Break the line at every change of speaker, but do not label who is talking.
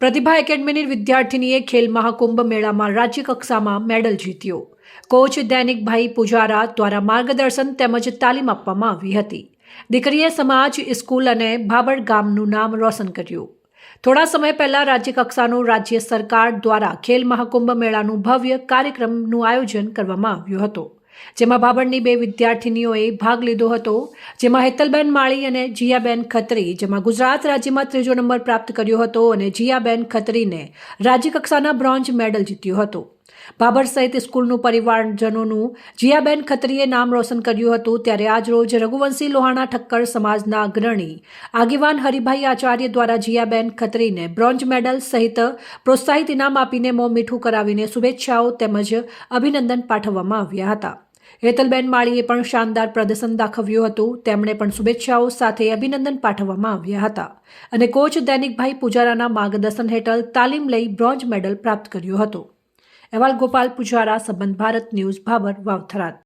પ્રતિભા એકેડમીની વિદ્યાર્થીનીએ ખેલ મહાકુંભ મેળામાં રાજ્ય કક્ષામાં મેડલ જીત્યો। કોચ દૈનિકભાઈ પુજારા દ્વારા માર્ગદર્શન તેમજ તાલીમ આપવામાં આવી હતી। દીકરીએ સમાજ, સ્કૂલ અને ભાબર ગામનું નામ રોશન કર્યું। થોડા સમય પહેલા રાજ્ય કક્ષાનું રાજ્ય સરકાર દ્વારા ખેલ મહાકુંભ મેળાનું ભવ્ય કાર્યક્રમનું આયોજન કરવામાં આવ્યું હતું, જેમાં ભાબરની 2 વિદ્યાર્થીનીઓએ ભાગ લીધો હતો, જેમાં હેતલબેન માળી અને જીયાબેન ખત્રી, જેમાં ગુજરાત રાજ્યમાં 3જો નંબર પ્રાપ્ત કર્યો હતો અને જીયાબેન ખત્રીને રાજ્યકક્ષાના બ્રોન્ઝ મેડલ જીત્યો હતો। ભાબર સહિત સ્કૂલનું પરિવારજનોનું જીયાબેન ખત્રીએ નામ રોશન કર્યું હતું। ત્યારે આજરોજ રઘુવંશી લોહાણા ઠક્કર સમાજના અગ્રણી આગેવાન હરિભાઈ આચાર્ય દ્વારા જીયાબેન ખત્રીને બ્રોન્ઝ મેડલ સહિત પ્રોત્સાહિત ઇનામ આપીને મોં મીઠું કરાવીને શુભેચ્છાઓ તેમજ અભિનંદન પાઠવવામાં આવ્યા હતા। હેતલબેન માળીએ પણ શાનદાર પ્રદર્શન દાખવ્યું હતું। તેમણે પણ શુભેચ્છાઓ સાથે અભિનંદન પાઠવવામાં આવ્યા હતા અને કોચ દૈનિકભાઈ પુજારાના માર્ગદર્શન હેઠળ તાલીમ લઈ બ્રોન્ઝ મેડલ પ્રાપ્ત કર્યો હતો। અહેવાલ ગોપાલ પુજારા, સંબંધ ભારત ન્યૂઝ, ભાબર, વાવથરાદ।